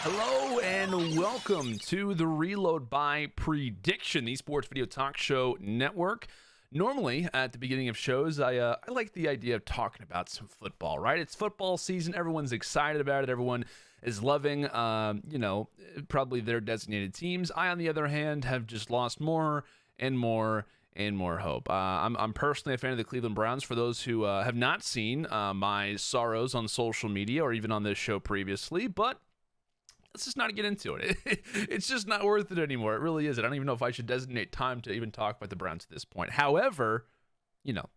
Hello and welcome to the Reload by Prediction, the Sports Video Talk Show Network. Normally, at the beginning of shows, I like the idea of talking about some football, right? It's football season. Everyone's excited about it. Everyone is loving, probably their designated teams. I, on the other hand, have just lost more and more and more hope. I'm personally a fan of the Cleveland Browns. For those who have not seen my sorrows on social media or even on this show previously, but let's just not get into it. It's just not worth it anymore. It really isn't. I don't even know if I should designate time to even talk about the Browns at this point. However,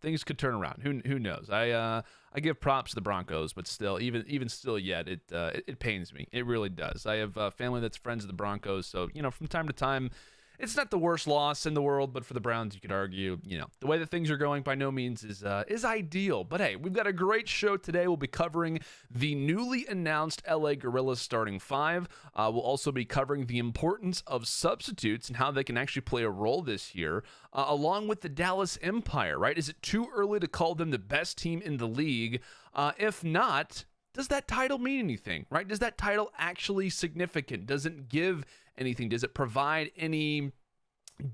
things could turn around. Who knows? I give props to the Broncos, but still, even still yet, it pains me. It really does. I have family that's friends of the Broncos, so from time to time, it's not the worst loss in the world, but for the Browns, you could argue, the way that things are going by no means is ideal. But hey, we've got a great show today. We'll be covering the newly announced LA Guerrillas starting five. We'll also be covering the importance of substitutes and how they can actually play a role this year, along with the Dallas Empire, right? Is it too early to call them the best team in the league? If not, does that title mean anything, right? Does that title actually significant? Does it give anything? Does it provide any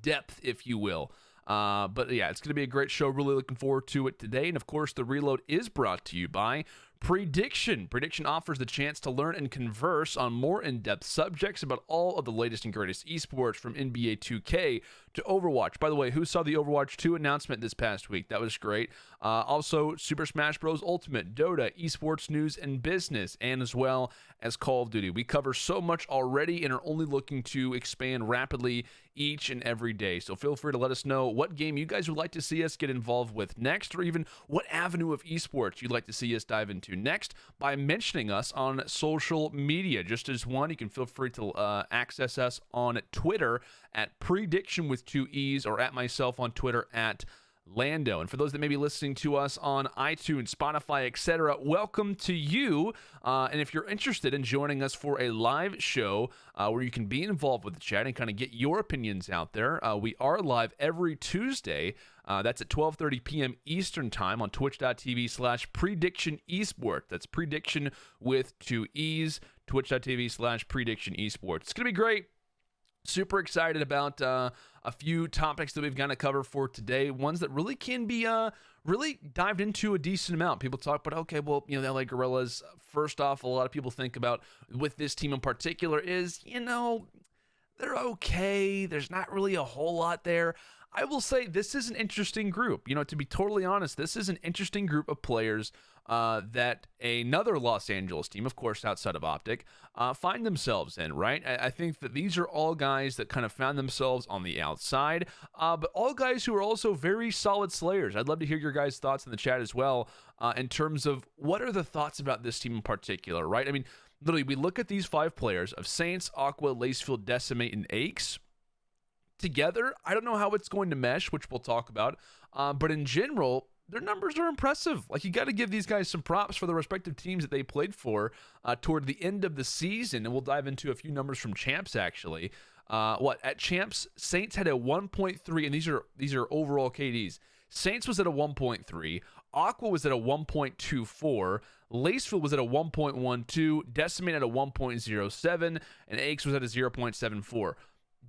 depth, if you will? But yeah, it's going to be a great show. Really looking forward to it today. And of course, the Reload is brought to you by Prediction. Prediction offers the chance to learn and converse on more in-depth subjects about all of the latest and greatest esports, from NBA 2K to Overwatch. By the way, who saw the Overwatch 2 announcement this past week? That was great. Also, Super Smash Bros. Ultimate, Dota, esports news and business, and as well as Call of Duty. We cover so much already and are only looking to expand rapidly each and every day. So feel free to let us know what game you guys would like to see us get involved with next, or even what avenue of esports you'd like to see us dive into next by mentioning us on social media. Just as one, you can feel free to access us on Twitter at Prediction with 2 E's, or at myself on Twitter at LandO. And for those that may be listening to us on iTunes, Spotify, etc., welcome to you. And if you're interested in joining us for a live show where you can be involved with the chat and kind of get your opinions out there, we are live every Tuesday. That's at 12:30 p.m. Eastern Time on twitch.tv/Prediction Esports. That's Prediction with 2 E's, twitch.tv/Prediction Esports. It's going to be great. Super excited about a few topics that we've got to cover for today. Ones that really can be really dived into a decent amount. People talk about, okay, well, the LA Guerrillas, first off, a lot of people think about with this team in particular is, they're okay. There's not really a whole lot there. I will say this is an interesting group. To be totally honest, this is an interesting group of players that another Los Angeles team, of course, outside of Optic, find themselves in, right? I think that these are all guys that kind of found themselves on the outside, but all guys who are also very solid slayers. I'd love to hear your guys' thoughts in the chat as well, in terms of what are the thoughts about this team in particular, right? I mean, literally, we look at these 5 players of Saints, Aqua, Lacefield, Decimate, and Aches. Together, I don't know how it's going to mesh, which we'll talk about, but in general, their numbers are impressive. Like, you got to give these guys some props for the respective teams that they played for toward the end of the season, and we'll dive into a few numbers from Champs, actually. At Champs, Saints had a 1.3, and these are overall KDs. Saints was at a 1.3, Aqua was at a 1.24, Lacefield was at a 1.12, Decimate at a 1.07, and Aches was at a 0.74.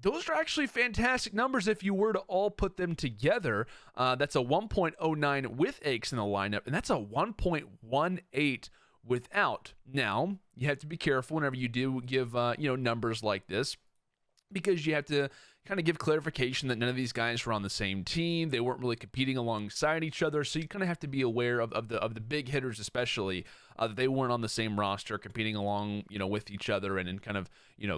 Those are actually fantastic numbers if you were to all put them together. That's a 1.09 with Aches in the lineup, and that's a 1.18 without. Now, you have to be careful whenever you do give numbers like this, because you have to kind of give clarification that none of these guys were on the same team. They weren't really competing alongside each other, so you kind of have to be aware of the big hitters, especially that they weren't on the same roster, competing along with each other, and kind of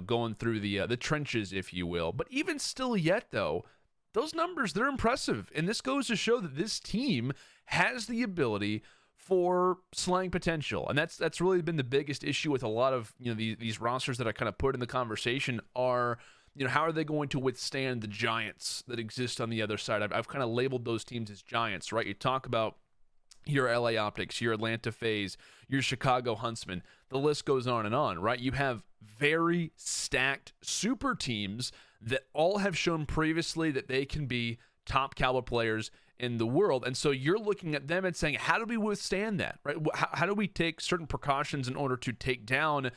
going through the trenches, if you will. But even still yet, though, those numbers, they're impressive, and this goes to show that this team has the ability for slaying potential. And that's really been the biggest issue with a lot of these rosters that I kind of put in the conversation are, how are they going to withstand the giants that exist on the other side? I've kind of labeled those teams as giants, right? You talk about your LA Optics, your Atlanta FaZe, your Chicago Huntsmen. The list goes on, right? You have very stacked super teams that all have shown previously that they can be top caliber players in the world. And so you're looking at them and saying, how do we withstand that, right? How do we take certain precautions in order to take down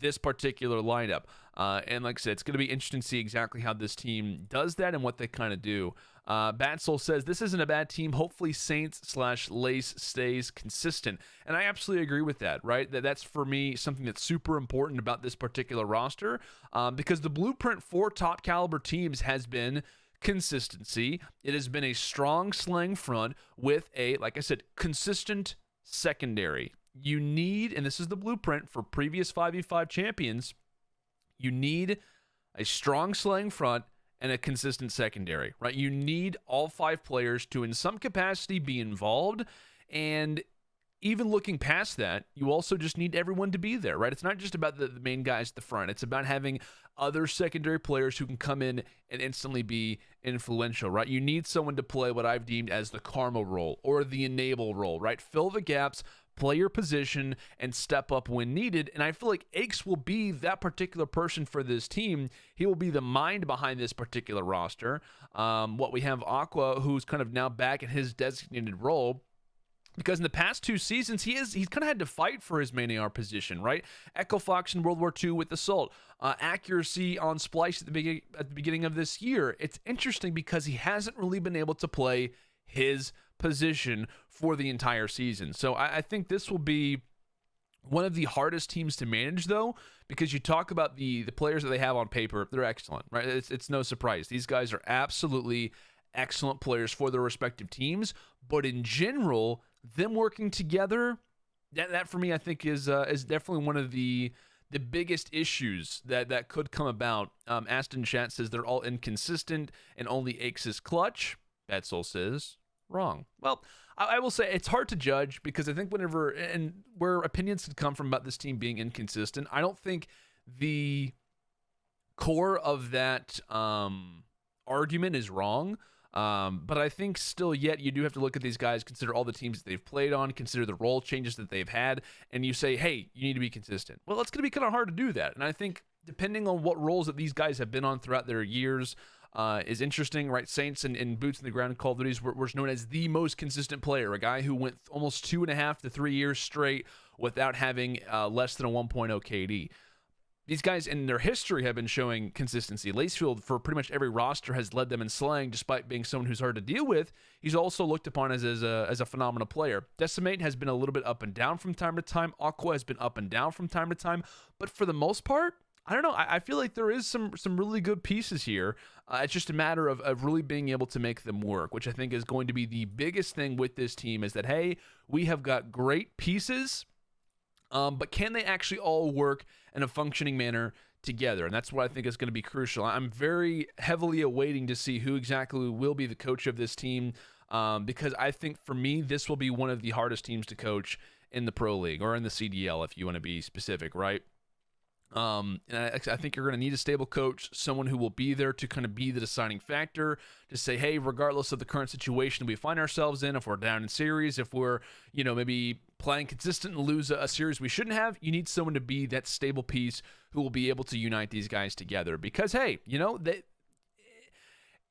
this particular lineup. And like I said, it's going to be interesting to see exactly how this team does that and what they kind of do. Batsoul says, this isn't a bad team. Hopefully Saints/Lace stays consistent. And I absolutely agree with that, right? That's, for me, something that's super important about this particular roster, because the blueprint for top caliber teams has been consistency. It has been a strong slang front with a, like I said, consistent secondary. You need, and this is the blueprint for previous 5v5 champions, you need a strong slang front and a consistent secondary, right? You need all 5 players to, in some capacity, be involved. And even looking past that, you also just need everyone to be there, right? It's not just about the main guys at the front. It's about having other secondary players who can come in and instantly be influential, right? You need someone to play what I've deemed as the karma role or the enable role, right? Fill the gaps, play your position, and step up when needed. And I feel like Akes will be that particular person for this team. He will be the mind behind this particular roster. What we have Aqua, who's kind of now back in his designated role, because in the past 2 seasons, he's kind of had to fight for his main AR position, right? Echo Fox in World War II with Assault. Accuracy on Splice at the beginning of this year. It's interesting because he hasn't really been able to play his position for the entire season. So I think this will be one of the hardest teams to manage, though, because you talk about the players that they have on paper. They're excellent, right? It's no surprise. These guys are absolutely excellent players for their respective teams. But in general, them working together, that for me, I think is definitely one of the biggest issues that could come about. Aston Chat says they're all inconsistent and only Akes is clutch. Batsoul says wrong. Well, I will say it's hard to judge because I think whenever and where opinions could come from about this team being inconsistent, I don't think the core of that argument is wrong. But I think still yet you do have to look at these guys, consider all the teams that they've played on, consider the role changes that they've had, and you say, hey, you need to be consistent. Well, it's going to be kind of hard to do that. And I think depending on what roles that these guys have been on throughout their years is interesting, right? Saints and Boots in the Ground Call of Duty were known as the most consistent player, a guy who went almost 2.5 to 3 years straight without having less than a 1.0 KD. These guys in their history have been showing consistency. Lacefield, for pretty much every roster, has led them in slaying, despite being someone who's hard to deal with. He's also looked upon as a phenomenal player. Decimate has been a little bit up and down from time to time. Aqua has been up and down from time to time. But for the most part, I don't know. I feel like there is some really good pieces here. It's just a matter of really being able to make them work, which I think is going to be the biggest thing with this team is that, hey, we have got great pieces, but can they actually all work in a functioning manner together? And that's what I think is going to be crucial. I'm very heavily awaiting to see who exactly will be the coach of this team, because I think for me, this will be one of the hardest teams to coach in the Pro League or in the CDL, if you want to be specific, right? And I think you're going to need a stable coach, someone who will be there to kind of be the deciding factor, to say, hey, regardless of the current situation we find ourselves in, if we're down in series, if we're, maybe playing consistent and lose a series we shouldn't have, you need someone to be that stable piece who will be able to unite these guys together. Because, hey,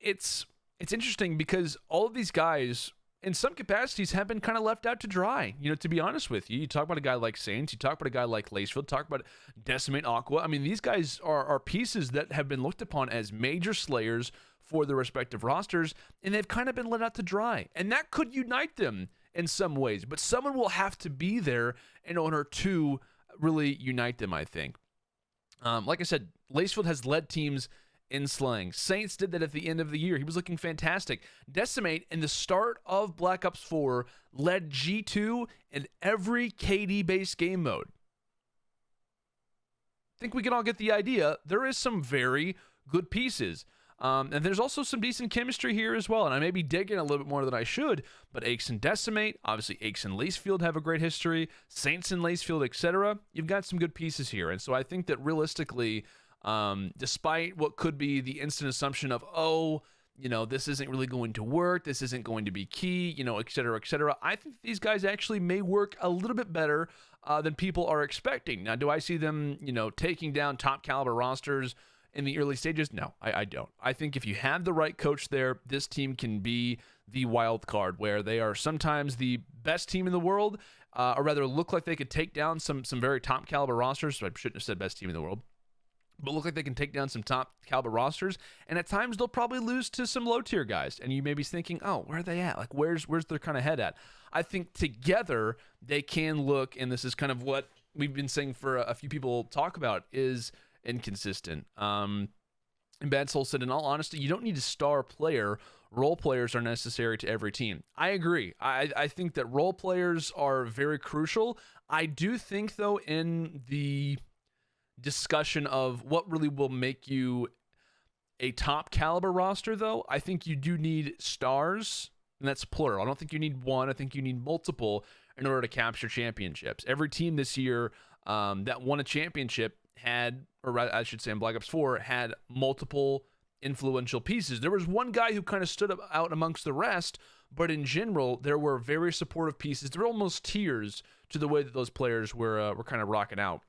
it's interesting because all of these guys, in some capacities, have been kind of left out to dry, to be honest with you. You talk about a guy like Saints, you talk about a guy like Lacefield, talk about Decimate, Aqua. I mean, these guys are pieces that have been looked upon as major slayers for their respective rosters, and they've kind of been let out to dry. And that could unite them in some ways, but someone will have to be there in order to really unite them, I think. Like I said, Lacefield has led teams in slaying. Saints did that at the end of the year. He was looking fantastic. Decimate, in the start of Black Ops 4, led G2 in every KD-based game mode. I think we can all get the idea. There is some very good pieces. And there's also some decent chemistry here as well. And I may be digging a little bit more than I should, but Akes and Decimate, obviously Akes and Lacefield have a great history. Saints and Lacefield, etc. You've got some good pieces here. And so I think that realistically, despite what could be the instant assumption of, this isn't really going to work, this isn't going to be key, et cetera, I think these guys actually may work a little bit better than people are expecting. Now, do I see them, taking down top caliber rosters in the early stages? No, I don't. I think if you have the right coach there, this team can be the wild card where they are sometimes the best team in the world, or rather look like they could take down some very top caliber rosters. So I shouldn't have said best team in the world, but look like they can take down some top caliber rosters. And at times they'll probably lose to some low tier guys. And you may be thinking, oh, where are they at? Like, where's their kind of head at? I think together they can look, and this is kind of what we've been saying for a few people talk about, is inconsistent. And Bad Soul said, in all honesty, you don't need a star player. Role players are necessary to every team. I agree. I think that role players are very crucial. I do think, though, in the discussion of what really will make you a top caliber roster, though, I think you do need stars, and that's plural. I don't think you need one. I think you need multiple in order to capture championships. Every team this year that won a championship had, or I should say in Black Ops 4, had multiple influential pieces. There was one guy who kind of stood out amongst the rest, but in general, there were very supportive pieces. There were almost tiers to the way that those players were kind of rocking out.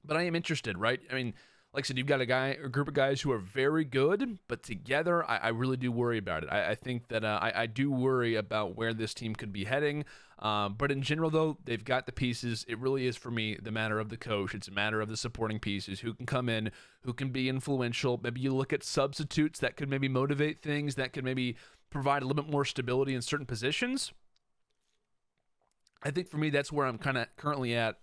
But I am interested, right? I mean, like I said, you've got a group of guys who are very good, but together, I really do worry about it. I think that I do worry about where this team could be heading. But in general, though, they've got the pieces. It really is, for me, the matter of the coach. It's a matter of the supporting pieces, who can come in, who can be influential. Maybe you look at substitutes that could maybe motivate things, that could maybe provide a little bit more stability in certain positions. I think for me, that's where I'm kind of currently at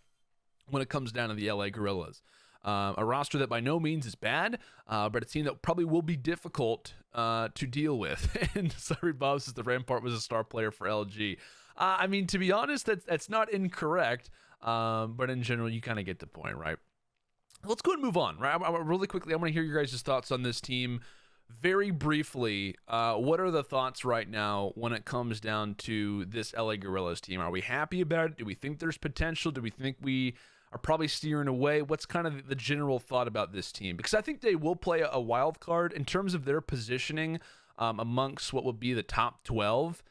when it comes down to the LA Guerrillas. A roster that by no means is bad, but a team that probably will be difficult to deal with. And sorry, Bob says the Rampart was a star player for LG. I mean, to be honest, that's not incorrect, but in general, you kind of get the point, right? Let's go and move on, right? Really quickly, I want to hear your guys' thoughts on this team. Very briefly, what are the thoughts right now when it comes down to this LA Guerrillas team? Are we happy about it? Do we think there's potential? Do we think we are probably steering away? What's kind of the general thought about this team? Because I think they will play a wild card in terms of their positioning amongst what would be the top 12.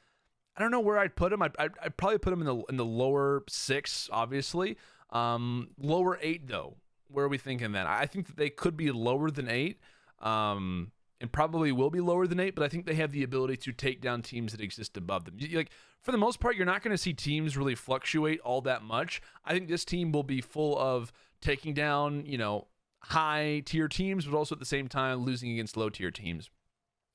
I don't know where I'd put them. I'd probably put them in the lower 6, obviously. Lower 8, though. Where are we thinking that? I think that they could be lower than 8. And probably will be lower than 8, but I think they have the ability to take down teams that exist above them. Like, for the most part, you're not going to see teams really fluctuate all that much. I think this team will be full of taking down, high tier teams, but also at the same time losing against low tier teams.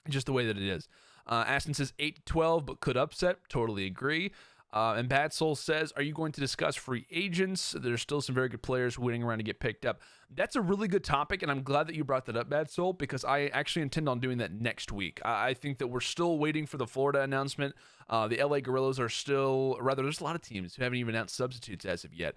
Just the way that it is. Aston says 8-12, but could upset. Totally agree. And Bad Soul says, are you going to discuss free agents? There's still some very good players waiting around to get picked up. That's a really good topic, and I'm glad that you brought that up, Bad Soul, because I actually intend on doing that next week. I think that we're still waiting for the Florida announcement. The LA Guerrillas are still, rather, there's a lot of teams who haven't even announced substitutes as of yet.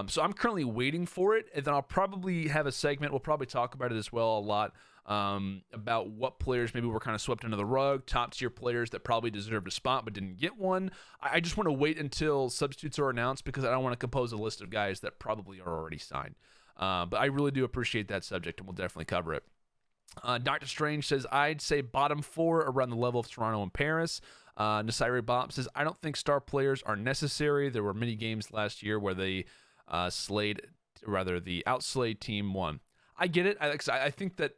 So I'm currently waiting for it, and then I'll probably have a segment. We'll probably talk about it as well a lot. About what players maybe were kind of swept under the rug, top tier players that probably deserved a spot but didn't get one. I just want to wait until substitutes are announced because I don't want to compose a list of guys that probably are already signed. But I really do appreciate that subject, and we'll definitely cover it. Dr. Strange says, I'd say bottom 4 around the level of Toronto and Paris. Nasiri Bob says, I don't think star players are necessary. There were many games last year where the outslayed team won. I get it. I think that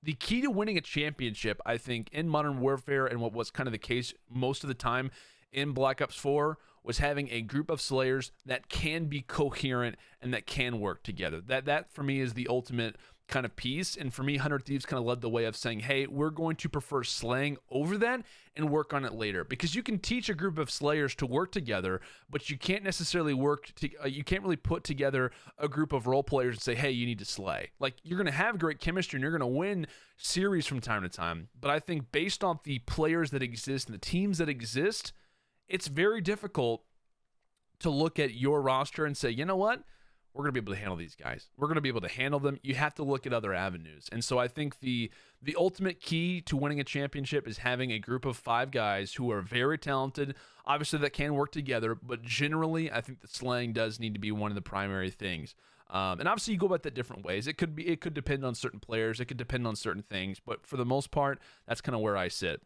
the key to winning a championship, I think, in Modern Warfare and what was kind of the case most of the time in Black Ops 4 was having a group of Slayers that can be coherent and that can work together. That for me is the ultimate kind of piece. And for me, 100 Thieves kind of led the way of saying, hey, we're going to prefer slaying over that and work on it later. Because you can teach a group of Slayers to work together, but you can't necessarily you can't really put together a group of role players and say, hey, you need to slay. Like, you're going to have great chemistry and you're going to win series from time to time. But I think based off the players that exist and the teams that exist, it's very difficult to look at your roster and say, you know what? We're going to be able to handle these guys. We're going to be able to handle them. You have to look at other avenues. And so I think the ultimate key to winning a championship is having a group of 5 guys who are very talented, obviously that can work together, but generally I think the slaying does need to be one of the primary things. And obviously you go about that different ways. It could depend on certain players. It could depend on certain things, but for the most part, that's kind of where I sit.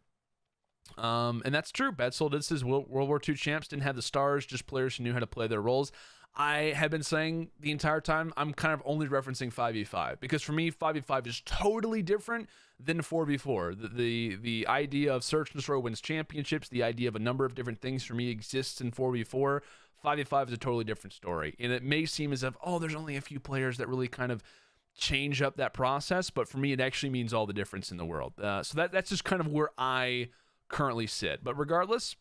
And that's true. Bad Soul did says World War II champs didn't have the stars, just players who knew how to play their roles. I have been saying the entire time I'm kind of only referencing 5v5 because for me 5v5 is totally different than 4v4. The idea of search and destroy wins championships, the idea of a number of different things for me exists in 4v4. 5v5 is a totally different story. And it may seem as if, oh, there's only a few players that really kind of change up that process. But for me, it actually means all the difference in the world. So that's just kind of where I currently sit. But regardless,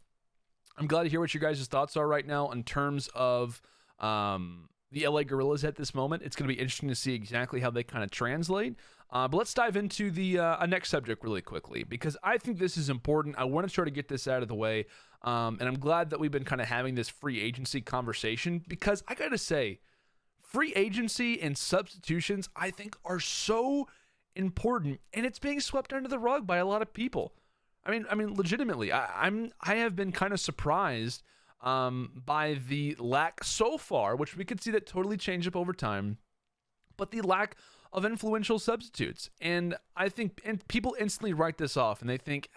I'm glad to hear what your guys' thoughts are right now in terms of the LA Guerrillas at this moment. It's going to be interesting to see exactly how they kind of translate. But let's dive into the next subject really quickly, because I think this is important. I want to try to get this out of the way. And I'm glad that we've been kind of having this free agency conversation, because I got to say, free agency and substitutions, I think, are so important, and it's being swept under the rug by a lot of people. I mean, legitimately, I have been kind of surprised by the lack so far, which we could see that totally change up over time, but the lack of influential substitutes. And I think, and people instantly write this off, and they think,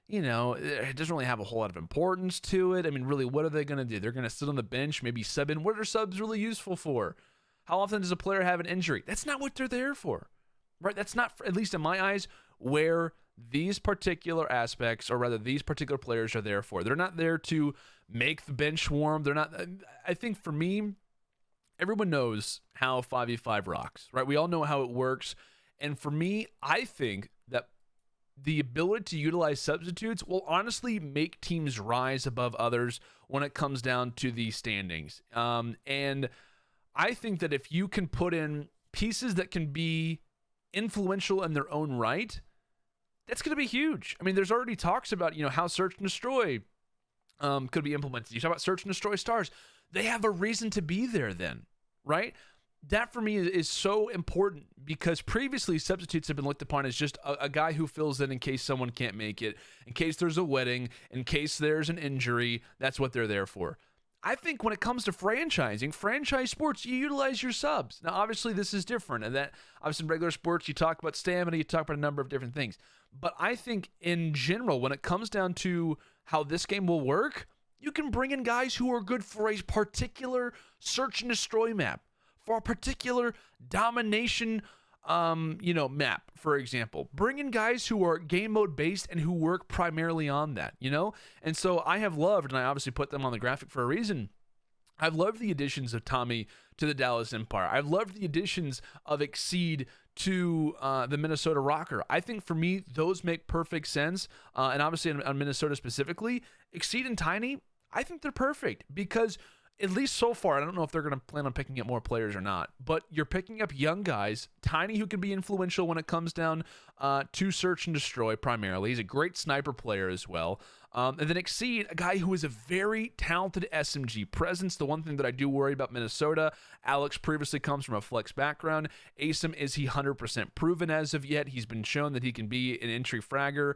it doesn't really have a whole lot of importance to it. I mean, really, what are they going to do? They're going to sit on the bench, maybe sub in. What are subs really useful for? How often does a player have an injury? That's not what they're there for, right? That's not, at least in my eyes, where these particular aspects, or rather these particular players, are there for. They're not there to make the bench warm. They're not, I think for me, everyone knows how 5v5 rocks, right? We all know how it works. And for me, I think that the ability to utilize substitutes will honestly make teams rise above others when it comes down to the standings. And I think that if you can put in pieces that can be influential in their own right, that's going to be huge. I mean, there's already talks about, how search and destroy could be implemented. You talk about search and destroy stars. They have a reason to be there then, right? That for me is so important, because previously substitutes have been looked upon as just a guy who fills in case someone can't make it, in case there's a wedding, in case there's an injury. That's what they're there for. I think when it comes to franchising, franchise sports, you utilize your subs. Now, obviously, this is different. And that, obviously, in regular sports, you talk about stamina, you talk about a number of different things. But I think in general, when it comes down to how this game will work, you can bring in guys who are good for a particular search and destroy map, for a particular domination map, for example. Bring in guys who are game mode based and who work primarily on that, And so I have loved, and I obviously put them on the graphic for a reason, I've loved the additions of Tommy to the Dallas Empire. I've loved the additions of Exceed to the Minnesota Rocker. I think for me, those make perfect sense. And obviously on Minnesota specifically, Exceed and Tiny, I think they're perfect, because at least so far, I don't know if they're going to plan on picking up more players or not, but you're picking up young guys, Tiny, who can be influential when it comes down to search and destroy primarily. He's a great sniper player as well. And then Exceed, a guy who is a very talented SMG presence. The one thing that I do worry about Minnesota, Alex previously comes from a flex background. Asim, is he 100% proven as of yet? He's been shown that he can be an entry fragger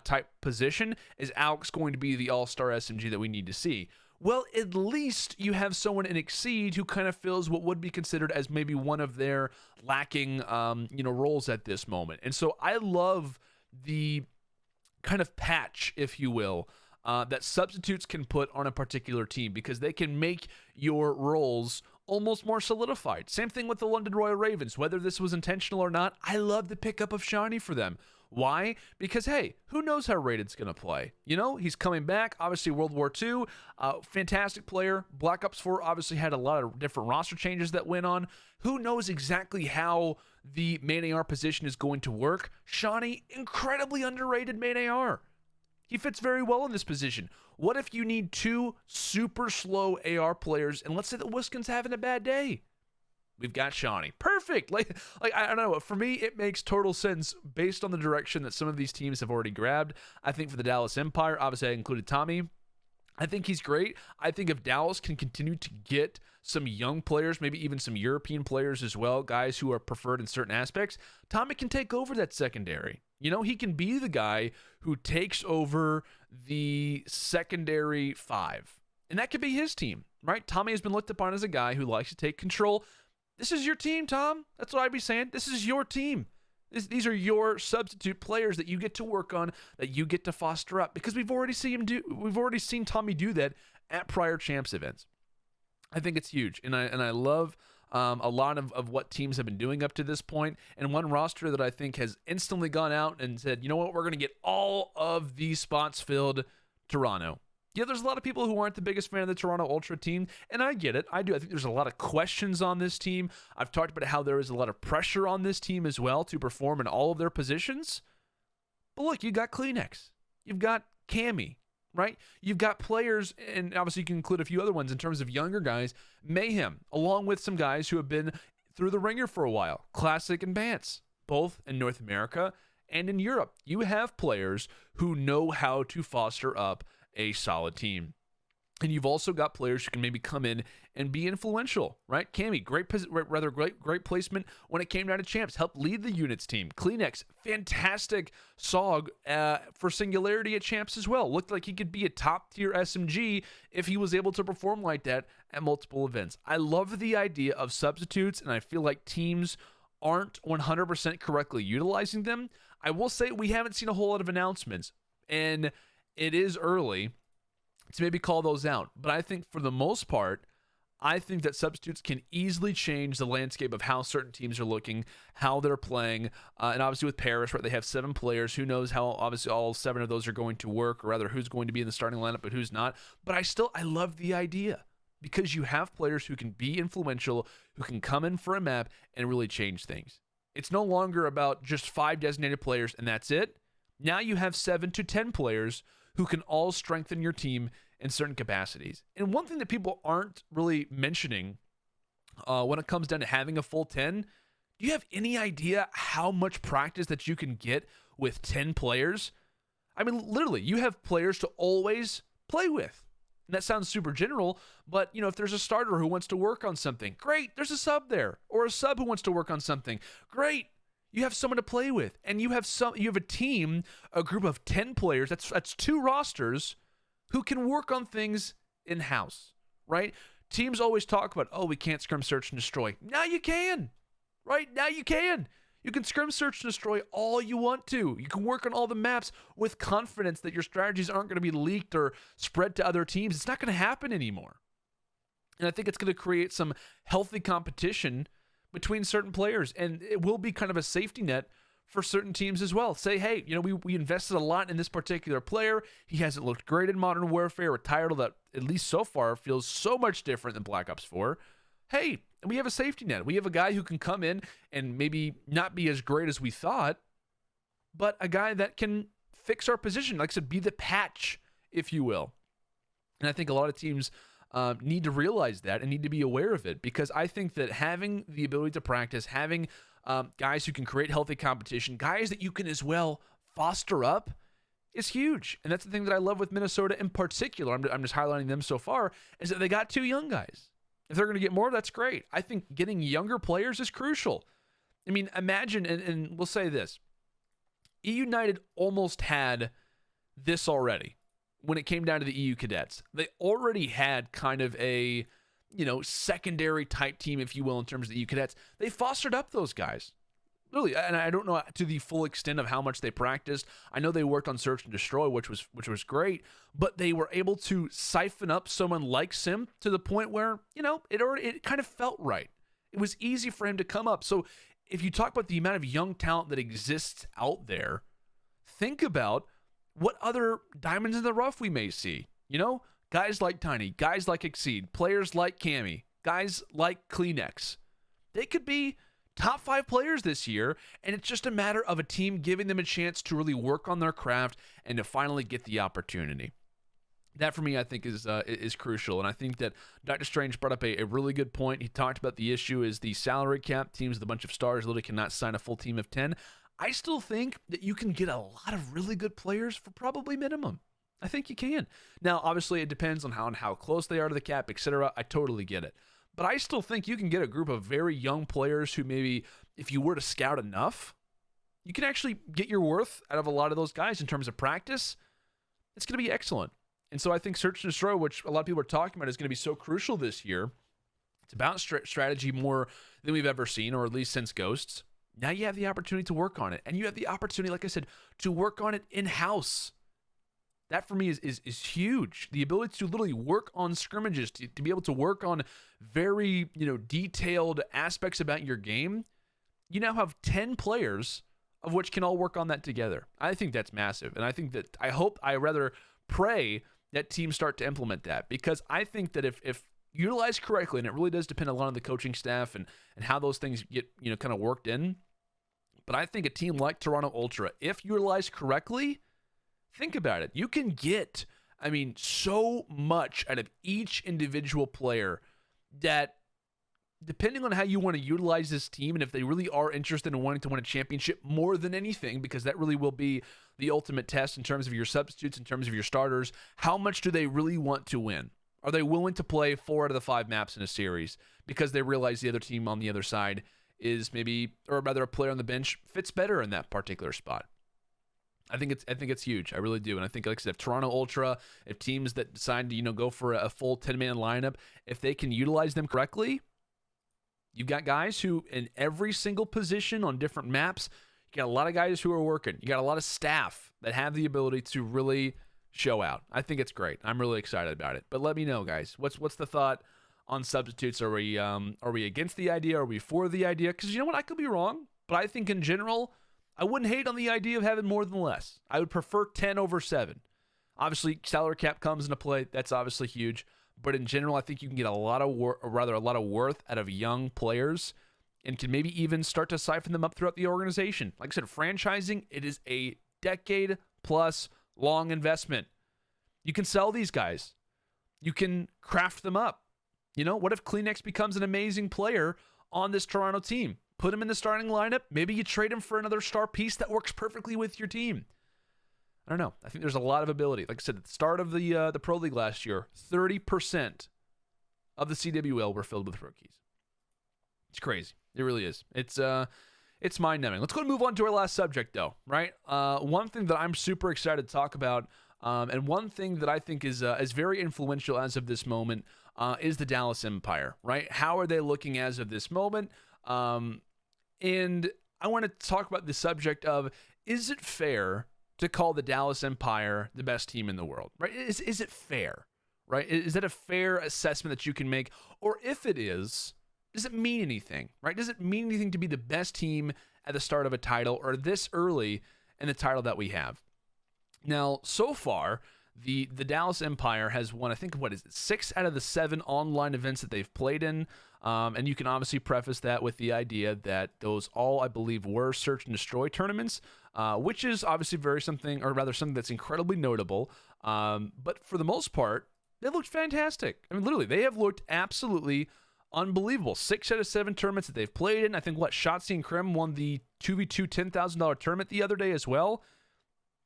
type position. Is Alex going to be the all-star SMG that we need to see? Well, at least you have someone in Exceed who kind of fills what would be considered as maybe one of their lacking, roles at this moment. And so I love the kind of patch, if you will, that substitutes can put on a particular team, because they can make your roles almost more solidified. Same thing with the London Royal Ravens. Whether this was intentional or not, I love the pickup of Shiny for them. Why? Because, hey, who knows how Raid's going to play? He's coming back. Obviously, World War II, fantastic player. Black Ops 4 obviously had a lot of different roster changes that went on. Who knows exactly how the main AR position is going to work? Shawnee, incredibly underrated main AR. He fits very well in this position. What if you need two super slow AR players, and let's say that Wiscon's having a bad day? We've got Shawnee. Perfect. Like I don't know. For me, it makes total sense based on the direction that some of these teams have already grabbed. I think for the Dallas Empire, obviously I included Tommy. I think he's great. I think if Dallas can continue to get some young players, maybe even some European players as well, guys who are preferred in certain aspects, Tommy can take over that secondary. He can be the guy who takes over the secondary five. And that could be his team, right? Tommy has been looked upon as a guy who likes to take control. This is your team, Tom. That's what I'd be saying. This is your team. These are your substitute players that you get to work on, that you get to foster up, because we've already seen Tommy do that at prior champs events. I think it's huge, and I love a lot of what teams have been doing up to this point. And one roster that I think has instantly gone out and said, you know what, we're going to get all of these spots filled, Toronto. Yeah, there's a lot of people who aren't the biggest fan of the Toronto Ultra team, and I get it. I do. I think there's a lot of questions on this team. I've talked about how there is a lot of pressure on this team as well to perform in all of their positions. But look, you got Kleenex. You've got Cammy, right? You've got players, and obviously you can include a few other ones in terms of younger guys. Mayhem, along with some guys who have been through the ringer for a while. Classic and Bance, both in North America and in Europe. You have players who know how to foster up a solid team. And you've also got players who can maybe come in and be influential, right? Cammy, great placement when it came down to champs. Helped lead the units team. Kleenex, fantastic SOG for Singularity at champs as well. Looked like he could be a top-tier SMG if he was able to perform like that at multiple events. I love the idea of substitutes, and I feel like teams aren't 100% correctly utilizing them. I will say we haven't seen a whole lot of announcements, and it is early to maybe call those out. But I think for the most part, I think that substitutes can easily change the landscape of how certain teams are looking, how they're playing. And obviously with Paris, right, they have 7 players. Who knows how obviously all 7 of those are going to work, or rather who's going to be in the starting lineup, but who's not. But I love the idea because you have players who can be influential, who can come in for a map and really change things. It's no longer about just 5 designated players and that's it. Now you have 7 to 10 players who can all strengthen your team in certain capacities. And one thing that people aren't really mentioning when it comes down to having a full 10, do you have any idea how much practice that you can get with 10 players? I mean, literally, you have players to always play with. And that sounds super general, but if there's a starter who wants to work on something, great, there's a sub there. Or a sub who wants to work on something, great. You have someone to play with, and you have a team, a group of 10 players. That's 2 rosters who can work on things in-house, right? Teams always talk about, oh, we can't scrim, search, and destroy. Now you can, right? Now you can. You can scrim, search, and destroy all you want to. You can work on all the maps with confidence that your strategies aren't going to be leaked or spread to other teams. It's not going to happen anymore. And I think it's going to create some healthy competition between certain players, and it will be kind of a safety net for certain teams as well. Say, hey, we invested a lot in this particular player. He hasn't looked great in Modern Warfare, a title that, at least so far, feels so much different than Black Ops 4. Hey, we have a safety net. We have a guy who can come in and maybe not be as great as we thought, but a guy that can fix our position, like I said, be the patch, if you will. And I think a lot of teams need to realize that and need to be aware of it, because I think that having the ability to practice, having guys who can create healthy competition, guys that you can as well foster up, is huge. And that's the thing that I love with Minnesota in particular. I'm just highlighting them so far, is that they got 2 young guys. If they're going to get more, that's great. I think getting younger players is crucial. I mean, imagine, and we'll say this, E United almost had this already. When it came down to the EU cadets, they already had kind of a, secondary type team, if you will, in terms of the EU cadets. They fostered up those guys. Really, and I don't know to the full extent of how much they practiced. I know they worked on search and destroy, which was great, but they were able to siphon up someone like Sim to the point where, it kind of felt right. It was easy for him to come up. So if you talk about the amount of young talent that exists out there, think about what other diamonds in the rough we may see. Guys like Tiny, guys like Exceed, players like Cammy, guys like Kleenex. They could be top 5 players this year, and it's just a matter of a team giving them a chance to really work on their craft and to finally get the opportunity. That, for me, I think is crucial, and I think that Dr. Strange brought up a really good point. He talked about the issue is the salary cap. Teams with a bunch of stars literally cannot sign a full team of 10. I still think that you can get a lot of really good players for probably minimum. I think you can. Now, obviously, it depends on how close they are to the cap, etc. I totally get it. But I still think you can get a group of very young players who maybe, if you were to scout enough, you can actually get your worth out of a lot of those guys in terms of practice. It's going to be excellent. And so I think Search and Destroy, which a lot of people are talking about, is going to be so crucial this year. It's about strategy more than we've ever seen, or at least since Ghosts. Now you have the opportunity to work on it. And you have the opportunity, like I said, to work on it in-house. That for me is huge. The ability to literally work on scrimmages, to be able to work on very detailed aspects about your game. You now have 10 players of which can all work on that together. I think that's massive. And I think that I rather pray that teams start to implement that, because I think that if utilized correctly, and it really does depend a lot on the coaching staff and how those things get, kind of worked in. But I think a team like Toronto Ultra, if utilized correctly, think about it. You can get, so much out of each individual player that, depending on how you want to utilize this team, and if they really are interested in wanting to win a championship more than anything, because that really will be the ultimate test in terms of your substitutes, in terms of your starters, how much do they really want to win? Are they willing to play 4 out of the 5 maps in a series because they realize the other team on the other side is maybe, or rather a player on the bench fits better in that particular spot? I think it's huge. I really do. And I think, like I said, if Toronto Ultra, if teams that decide to, go for a full 10-man lineup, if they can utilize them correctly, you've got guys who in every single position on different maps, you got a lot of guys who are working. You got a lot of staff that have the ability to really show out. I think it's great. I'm really excited about it. But let me know, guys. What's the thought on substitutes? Are we against the idea? Are we for the idea? Because you know what? I could be wrong. But I think in general, I wouldn't hate on the idea of having more than less. I would prefer 10 over 7. Obviously, salary cap comes into play. That's obviously huge. But in general, I think you can get a lot of worth out of young players, and can maybe even start to siphon them up throughout the organization. Like I said, franchising, it is a decade-plus long investment. You can sell these guys. You can craft them up. What if Kleenex becomes an amazing player on this Toronto team? Put him in the starting lineup. Maybe you trade him for another star piece that works perfectly with your team. I don't know. I think there's a lot of ability. Like I said, at the start of the Pro League last year, 30% of the CWL were filled with rookies. It's crazy. It really is. It's mind-numbing. Let's go and move on to our last subject, though, right? One thing that I'm super excited to talk about, and one thing that I think is very influential as of this moment, is the Dallas Empire, right? How are they looking as of this moment? And I want to talk about the subject of, is it fair to call the Dallas Empire the best team in the world, right? Is it fair, right? Is that a fair assessment that you can make? Or if it is, does it mean anything, right? Does it mean anything to be the best team at the start of a title, or this early in the title that we have? Now, so far, the Dallas Empire has won, I think, 6 out of the 7 online events that they've played in. And you can obviously preface that with the idea that those all, I believe, were search and destroy tournaments, which is obviously something that's incredibly notable. But for the most part, they looked fantastic. Literally, they have looked absolutely unbelievable. 6 out of 7 tournaments that they've played in. I think Shotzi and Krim won the 2v2 $10,000 tournament the other day as well.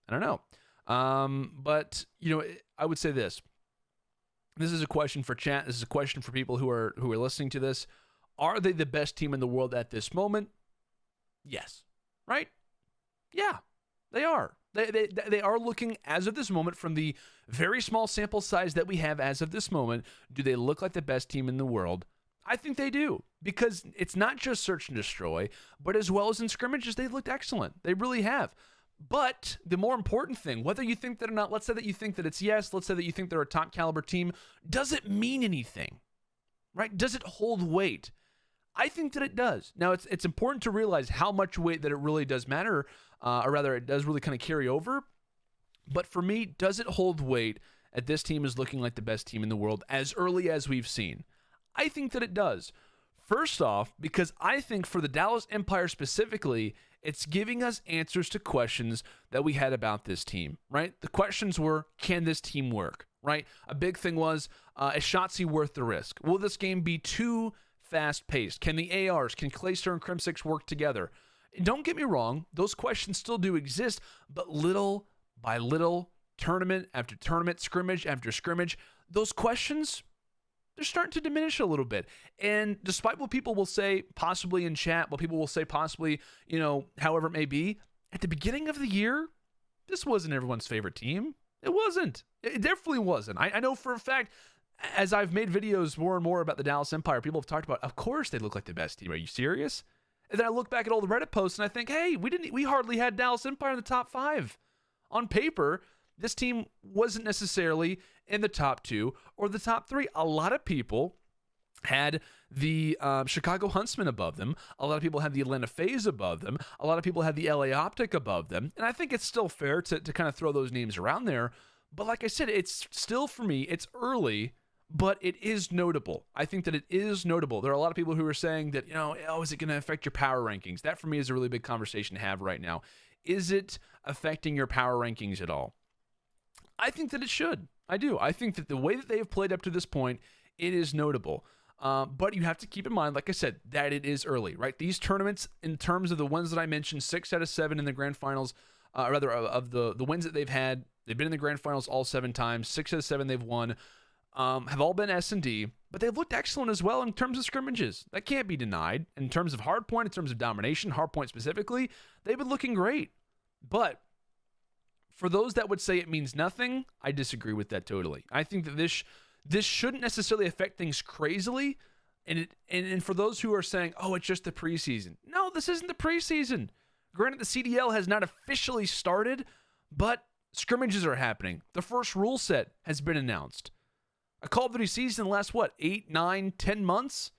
I don't know. But I would say this. This is a question for chat. This is a question for people who are listening to this. Are they the best team in the world at this moment? Yes. Right? Yeah, they are. They are looking, as of this moment, from the very small sample size that we have as of this moment, do they look like the best team in the world? I think they do, because it's not just search and destroy, but as well as in scrimmages, they've looked excellent. They really have. But the more important thing, whether you think that or not, let's say that you think that it's yes, let's say that you think they're a top caliber team, does it mean anything, right? Does it hold weight? I think that it does. Now, it's important to realize how much weight that it really does matter, or rather it does really kind of carry over. But for me, does it hold weight that this team is looking like the best team in the world as early as we've seen? I think that it does. First off, because I think for the Dallas Empire specifically, it's giving us answers to questions that we had about this team, right? The questions were, can this team work, right? A big thing was, is Shotzi worth the risk? Will this game be too fast-paced? Can the ARs, can Clayster and Crimsix work together? And don't get me wrong, those questions still do exist, but little by little, tournament after tournament, scrimmage after scrimmage, those questions, they're starting to diminish a little bit. And despite what people will say possibly in chat, what people will say possibly, however it may be, at the beginning of the year, this wasn't everyone's favorite team. It wasn't. It definitely wasn't. I know for a fact, as I've made videos more and more about the Dallas Empire, people have talked about, of course they look like the best team. Are you serious? And then I look back at all the Reddit posts and I think, hey, we hardly had Dallas Empire in the top 5. On paper, this team wasn't necessarily in the top 2 or the top 3. A lot of people had the Chicago Huntsmen above them. A lot of people had the Atlanta FaZe above them. A lot of people had the LA Optic above them. And I think it's still fair to kind of throw those names around there. But like I said, it's still, for me, it's early, but it is notable. I think that it is notable. There are a lot of people who are saying that, oh, is it going to affect your power rankings? That for me is a really big conversation to have right now. Is it affecting your power rankings at all? I think that it should. I do. I think that the way that they have played up to this point, it is notable. But you have to keep in mind, like I said, that it is early, right? These tournaments, in terms of the ones that I mentioned, 6 out of 7 in the grand finals, of the wins that they've had, they've been in the grand finals all 7 times. 6 out of 7 they've won, have all been S&D, but they've looked excellent as well in terms of scrimmages. That can't be denied. In terms of hardpoint, in terms of domination, hardpoint specifically, they've been looking great. But for those that would say it means nothing, I disagree with that totally. I think that this shouldn't necessarily affect things crazily. And for those who are saying, oh, it's just the preseason. No, this isn't the preseason. Granted, the CDL has not officially started, but scrimmages are happening. The first rule set has been announced. A Call of Duty season lasts, 8, 9, 10 months?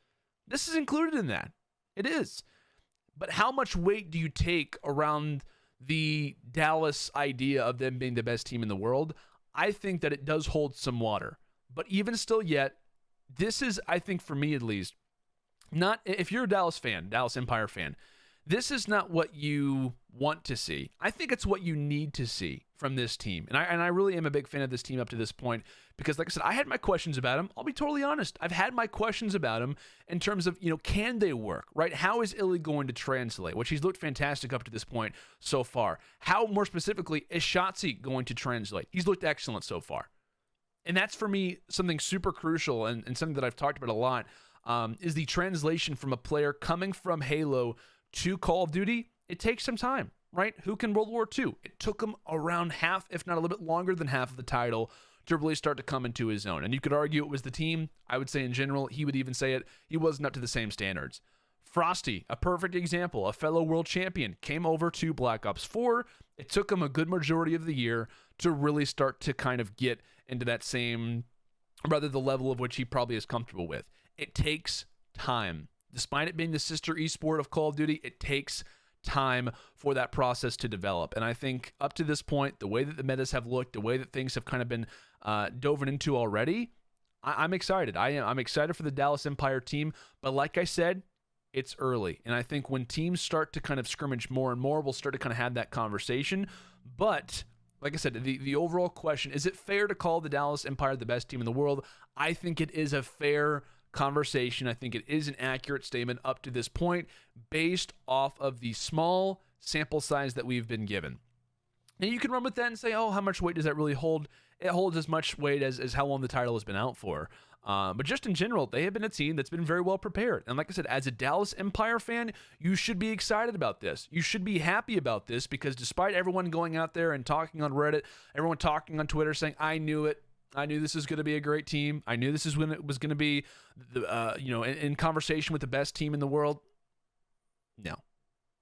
This is included in that. It is. But how much weight do you take around the Dallas idea of them being the best team in the world? I think that it does hold some water. But even still yet, this is, I think for me at least, not, if you're a Dallas fan, Dallas Empire fan, this is not what you want to see. I think it's what you need to see from this team. And I really am a big fan of this team up to this point because, like I said, I had my questions about him. I'll be totally honest. I've had my questions about him in terms of, can they work, right? How is Illy going to translate? Which he's looked fantastic up to this point so far. How, more specifically, is Shotzi going to translate? He's looked excellent so far. And that's, for me, something super crucial and something that I've talked about a lot, is the translation from a player coming from Halo to Call of Duty. It takes some time, right? Who can World War II? It took him around half, if not a little bit longer than half of the title to really start to come into his own. And you could argue it was the team. I would say in general, he would even say it, he wasn't up to the same standards. Frosty, a perfect example, a fellow world champion, came over to Black Ops 4. It took him a good majority of the year to really start to kind of get into that same, rather the level of which he probably is comfortable with. It takes time. Despite it being the sister esport of Call of Duty, it takes time for that process to develop. And I think up to this point, the way that the metas have looked, the way that things have kind of been dove into already, I'm excited. I'm excited for the Dallas Empire team. But like I said, it's early. And I think when teams start to kind of scrimmage more and more, we'll start to kind of have that conversation. But like I said, the overall question, is it fair to call the Dallas Empire the best team in the world? I think it is a fair conversation. I think it is an accurate statement up to this point based off of the small sample size that we've been given. Now you can run with that and say, oh, how much weight does that really hold? It holds as much weight as how long the title has been out for. But just in general, they have been a team that's been very well prepared. And like I said, as a Dallas Empire fan, you should be excited about this. You should be happy about this because despite everyone going out there and talking on Reddit, everyone talking on Twitter saying, I knew it. I knew this was going to be a great team. I knew this is when it was going to be, in conversation with the best team in the world. No,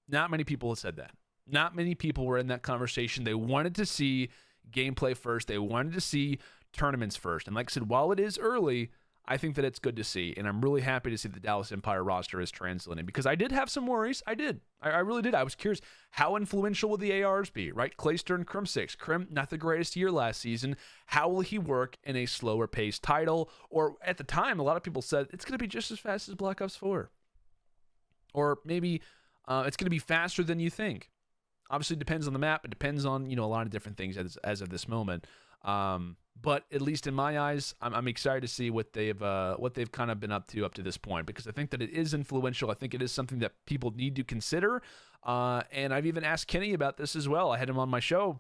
not many people have said that. Not many people were in that conversation. They wanted to see gameplay first. They wanted to see tournaments first. And like I said, while it is early, I think that it's good to see. And I'm really happy to see the Dallas Empire roster is translating because I did have some worries. I did. I really did. I was curious, how influential will the ARs be, right? Clayster and Crim6. Crim, not the greatest year last season. How will he work in a slower paced title? Or at the time, a lot of people said it's going to be just as fast as Black Ops 4. Or maybe it's going to be faster than you think. Obviously, it depends on the map. It depends on, a lot of different things as of this moment. But at least in my eyes, I'm excited to see what they've kind of been up to this point because I think that it is influential. I think it is something that people need to consider. And I've even asked Kenny about this as well. I had him on my show,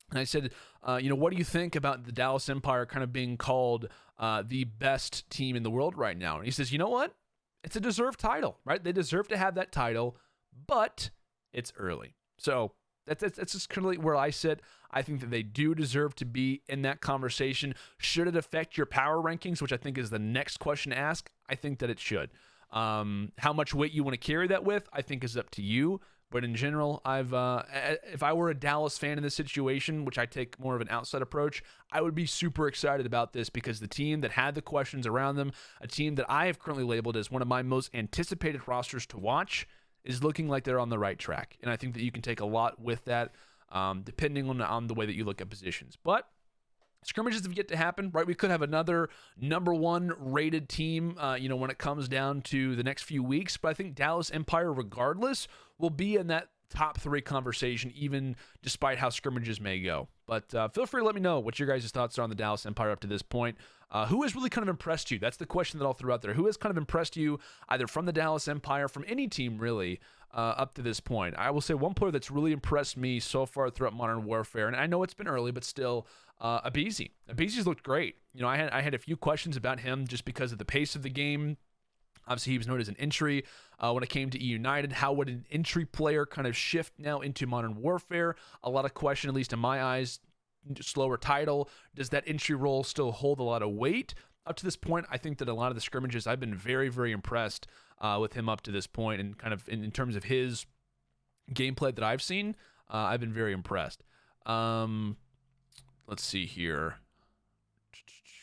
and I said, what do you think about the Dallas Empire kind of being called the best team in the world right now? And he says, you know what? It's a deserved title, right? They deserve to have that title, but it's early. So that's just kind of like where I sit. I think that they do deserve to be in that conversation. Should it affect your power rankings, which I think is the next question to ask? I think that it should. How much weight you want to carry that with, I think is up to you. But in general, if I were a Dallas fan in this situation, which I take more of an outside approach, I would be super excited about this because the team that had the questions around them, a team that I have currently labeled as one of my most anticipated rosters to watch, is looking like they're on the right track. And I think that you can take a lot with that, depending on the way that you look at positions. But Scrimmages have yet to happen, right? We could have another number 1 rated team, when it comes down to the next few weeks. But I think Dallas Empire, regardless, will be in that top 3 conversation, even despite how scrimmages may go. But feel free to let me know what your guys' thoughts are on the Dallas Empire up to this point. Who has really kind of impressed you? That's the question that I'll throw out there. Who has kind of impressed you, either from the Dallas Empire, from any team really, up to this point? I will say one player that's really impressed me so far throughout Modern Warfare, and I know it's been early, but still, Abizi. Abizi's looked great. I had a few questions about him just because of the pace of the game. Obviously, he was known as an entry when it came to E United. How would an entry player kind of shift now into Modern Warfare? A lot of question, at least in my eyes. Slower title. Does that entry role still hold a lot of weight? Up to this point, I think that a lot of the scrimmages, I've been very, very impressed with him up to this point, and kind of in terms of his gameplay that I've seen, I've been very impressed. Let's see here.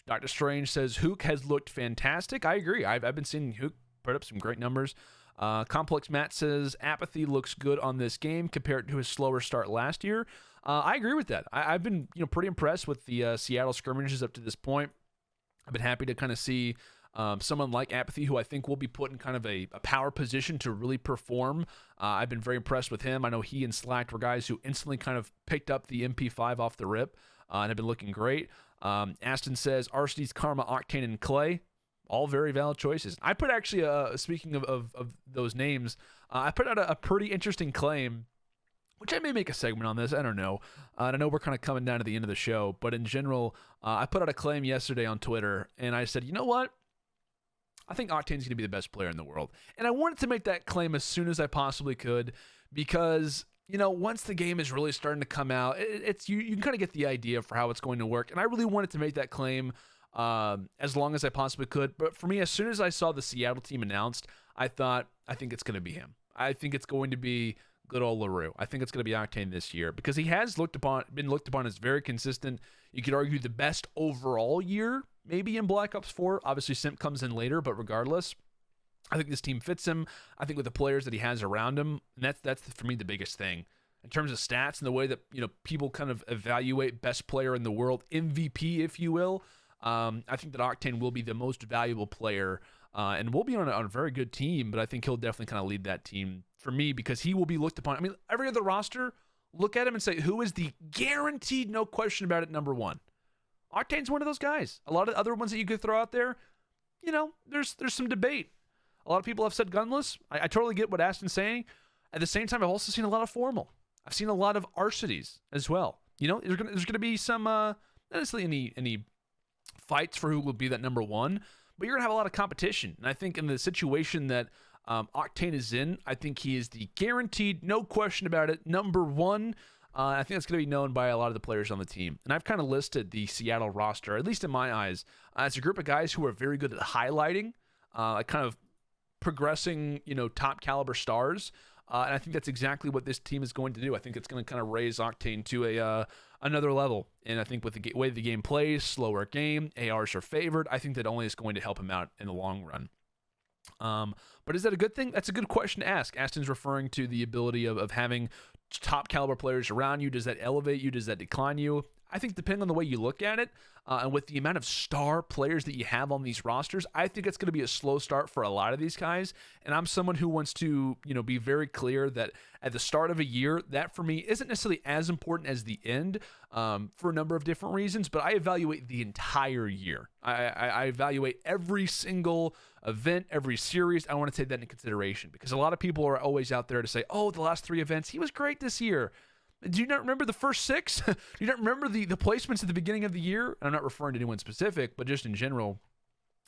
Dr. Strange says Hook has looked fantastic. I agree. I've been seeing Hook put up some great numbers. Complex Matt says Apathy looks good on this game compared to his slower start last year. I agree with that. I've been pretty impressed with the Seattle scrimmages up to this point. I've been happy to kind of see someone like Apathy, who I think will be put in kind of a power position to really perform. I've been very impressed with him. I know he and Slacked were guys who instantly kind of picked up the MP5 off the rip and have been looking great. Aston says Arsene's Karma, Octane, and Clay. All very valid choices. I put actually, speaking of those names, I put out a pretty interesting claim, which I may make a segment on this. I don't know. I know we're kind of coming down to the end of the show, but in general, I put out a claim yesterday on Twitter, and I said, you know what? I think Octane's going to be the best player in the world. And I wanted to make that claim as soon as I possibly could because, once the game is really starting to come out, you can kind of get the idea for how it's going to work. And I really wanted to make that claim as long as I possibly could. But for me, as soon as I saw the Seattle team announced, I think it's going to be him. I think it's going to be good old LaRue. I think it's going to be Octane this year because he has been looked upon as very consistent. You could argue the best overall year, maybe in Black Ops 4. Obviously, Simp comes in later, but regardless, I think this team fits him. I think with the players that he has around him, and that's for me the biggest thing. In terms of stats and the way that people kind of evaluate best player in the world, MVP, if you will, I think that Octane will be the most valuable player and will be on a very good team, but I think he'll definitely kind of lead that team for me because he will be looked upon. I mean, every other roster, look at him and say, who is the guaranteed, no question about it, number 1? Octane's one of those guys. A lot of other ones that you could throw out there, there's some debate. A lot of people have said Gunless. I totally get what Aston's saying. At the same time, I've also seen a lot of Formal. I've seen a lot of Arcetics as well. There's gonna be some not necessarily any fights for who will be that number 1, but you're gonna have a lot of competition. And I think in the situation that Octane is in, I think he is the guaranteed, no question about it, number 1. I think that's going to be known by a lot of the players on the team. And I've kind of listed the Seattle roster, at least in my eyes, as a group of guys who are very good at highlighting, kind of progressing, top caliber stars. And I think that's exactly what this team is going to do. I think it's going to kind of raise Octane to another level. And I think with the way the game plays, slower game, ARs are favored, I think that only is going to help him out in the long run. But is that a good thing? That's a good question to ask. Aston's referring to the ability of having top caliber players around you. Does that elevate you? Does that decline you? I think depending on the way you look at it, and with the amount of star players that you have on these rosters, I think it's going to be a slow start for a lot of these guys. And I'm someone who wants to, be very clear that at the start of a year, that for me isn't necessarily as important as the end for a number of different reasons, but I evaluate the entire year. I evaluate every single event, every series. I want to take that into consideration because a lot of people are always out there to say, oh, the last 3 events, he was great this year. Do you not remember the first 6? Do you not remember the placements at the beginning of the year? I'm not referring to anyone specific, but just in general,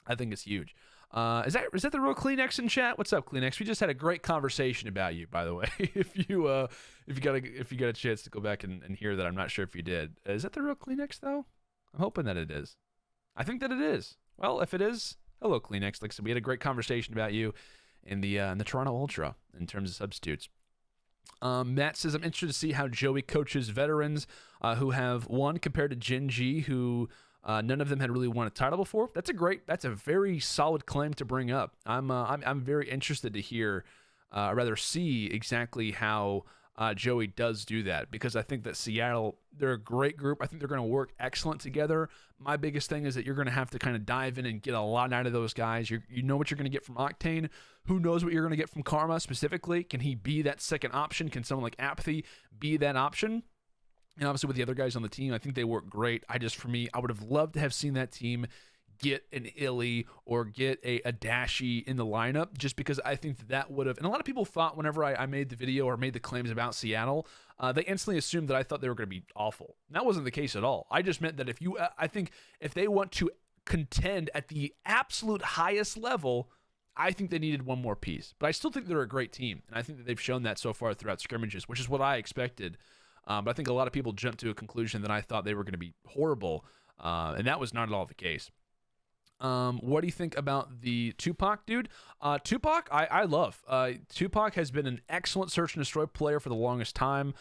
I think it's huge. Is that the real Kleenex in chat? What's up, Kleenex? We just had a great conversation about you, by the way. if you got a chance to go back and hear that, I'm not sure if you did. Is that the real Kleenex though? I'm hoping that it is. I think that it is. Well, if it is, hello, Kleenex. Like I said, we had a great conversation about you in the Toronto Ultra in terms of substitutes. Matt says, I'm interested to see how Joey coaches veterans who have won compared to Gen G, who none of them had really won a title before. That's a very solid claim to bring up. I'm very interested to hear, rather see exactly how Joey does do that, because I think that Seattle, they're a great group. I think they're going to work excellent together. My biggest thing is that you're going to have to kind of dive in and get a lot out of those guys. You know what you're going to get from Octane. Who knows what you're going to get from Karma specifically? Can he be that second option? Can someone like Apathy be that option? And obviously with the other guys on the team, I think they work great. For me, I would have loved to have seen that team get an Illy or get a Dashi in the lineup, just because I think that would have, and a lot of people thought whenever I made the video or made the claims about Seattle, they instantly assumed that I thought they were going to be awful. And that wasn't the case at all. I just meant that I think if they want to contend at the absolute highest level, I think they needed one more piece. But I still think they're a great team, and I think that they've shown that so far throughout scrimmages, which is what I expected. But I think a lot of people jumped to a conclusion that I thought they were going to be horrible, and that was not at all the case. What do you think about the Tupac dude? Tupac, I love. Tupac has been an excellent search and destroy player for the longest time.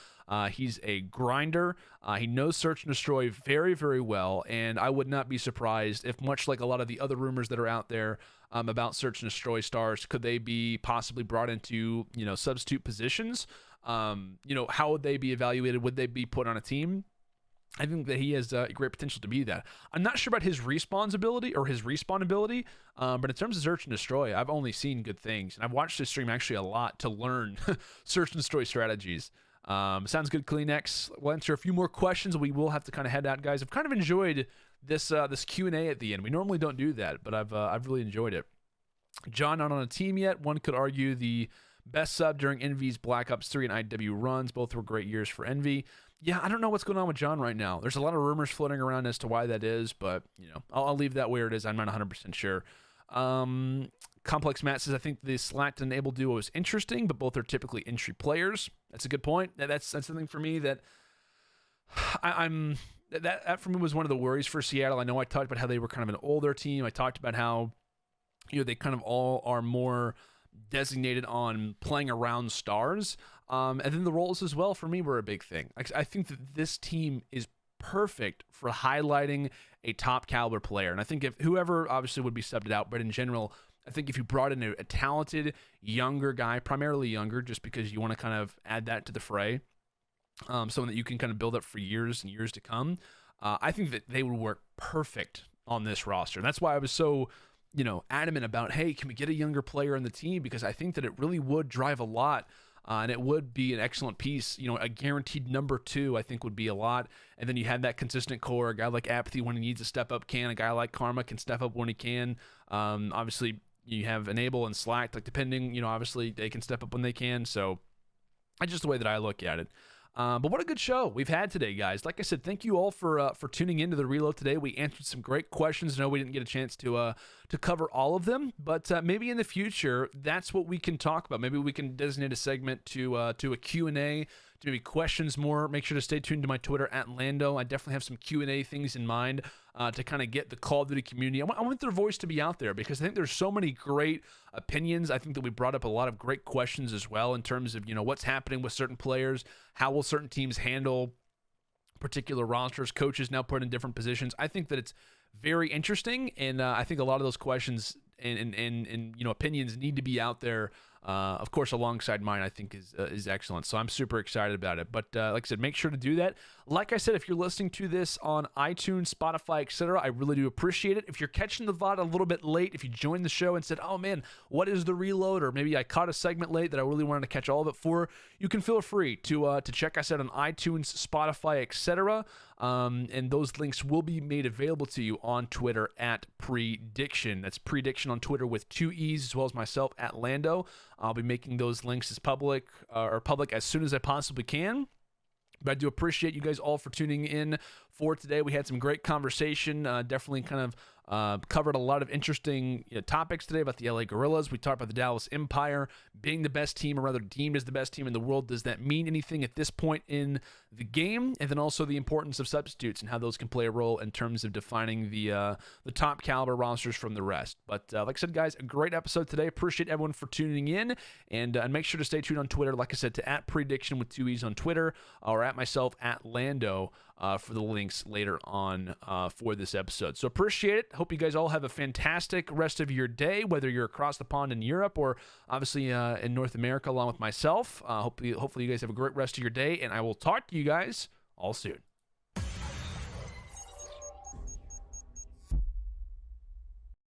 He's a grinder. He knows search and destroy very, very well, and I would not be surprised if, much like a lot of the other rumors that are out there about search and destroy stars, could they be possibly brought into, substitute positions? How would they be evaluated? Would they be put on a team? I think that he has great potential to be that. I'm not sure about his respawn ability, but in terms of search and destroy, I've only seen good things. And I've watched this stream actually a lot to learn search and destroy strategies. Sounds good, Kleenex. We'll answer a few more questions. We will have to kind of head out, guys. I've kind of enjoyed this Q&A at the end. We normally don't do that, but I've really enjoyed it. John, not on a team yet. One could argue the best sub during Envy's Black Ops 3 and IW runs. Both were great years for Envy. Yeah, I don't know what's going on with John right now. There's a lot of rumors floating around as to why that is, but I'll leave that where it is. I'm not 100% sure. Complex Matt says, I think the Slacked and Able duo is interesting, but both are typically entry players. That's a good point. That's something for me that that for me was one of the worries for Seattle. I know I talked about how they were kind of an older team. I talked about how they kind of all are more designated on playing around stars. And then the roles as well for me were a big thing. I think that this team is perfect for highlighting a top caliber player. And I think if whoever obviously would be subbed out, but in general, I think if you brought in a talented younger guy, primarily younger, just because you want to kind of add that to the fray, someone that you can kind of build up for years and years to come, I think that they would work perfect on this roster. And that's why I was so adamant about, hey, can we get a younger player on the team? Because I think that it really would drive a lot. And it would be an excellent piece. A guaranteed number 2, I think, would be a lot. And then you have that consistent core. A guy like Apathy, when he needs to step up, can. A guy like Karma can step up when he can. Obviously, you have Enable and Slack. Depending, obviously, they can step up when they can. So that's just the way that I look at it. But what a good show we've had today, guys. Like I said, thank you all for tuning into the Reload today. We answered some great questions. I know we didn't get a chance to cover all of them, but maybe in the future, that's what we can talk about. Maybe we can designate a segment to a Q&A, to maybe questions more. Make sure to stay tuned to my Twitter at LandO. I definitely have some Q&A things in mind to kind of get the Call of Duty community. I want their voice to be out there, because I think there's so many great opinions. I think that we brought up a lot of great questions as well in terms of, what's happening with certain players, how will certain teams handle particular rosters, coaches now put in different positions. I think that it's very interesting, and I think a lot of those questions and opinions need to be out there. Of course, alongside mine, I think is excellent. So I'm super excited about it. But like I said, make sure to do that. Like I said, if you're listening to this on iTunes, Spotify, etc., I really do appreciate it. If you're catching the VOD a little bit late, if you joined the show and said, oh man, what is the Reload? Or maybe I caught a segment late that I really wanted to catch all of it for, you can feel free to check us out on iTunes, Spotify, etc. And those links will be made available to you on Twitter at Prediction. That's Prediction on Twitter with 2 E's, as well as myself at LandO. I'll be making those links as public as soon as I possibly can. But I do appreciate you guys all for tuning in for today. We had some great conversation. Definitely kind of covered a lot of interesting topics today about the LA Guerrillas. We talked about the Dallas Empire being the best team, or rather deemed as the best team in the world. Does that mean anything at this point in the game? And then also the importance of substitutes and how those can play a role in terms of defining the top caliber rosters from the rest. But like I said, guys, a great episode today. Appreciate everyone for tuning in, and make sure to stay tuned on Twitter. Like I said, to at Prediction with 2 E's on Twitter, or at myself at LandO for the link links later on for this episode. So appreciate it. Hope you guys all have a fantastic rest of your day, whether you're across the pond in Europe or obviously in North America along with myself. Hopefully you guys have a great rest of your day, and I will talk to you guys all soon.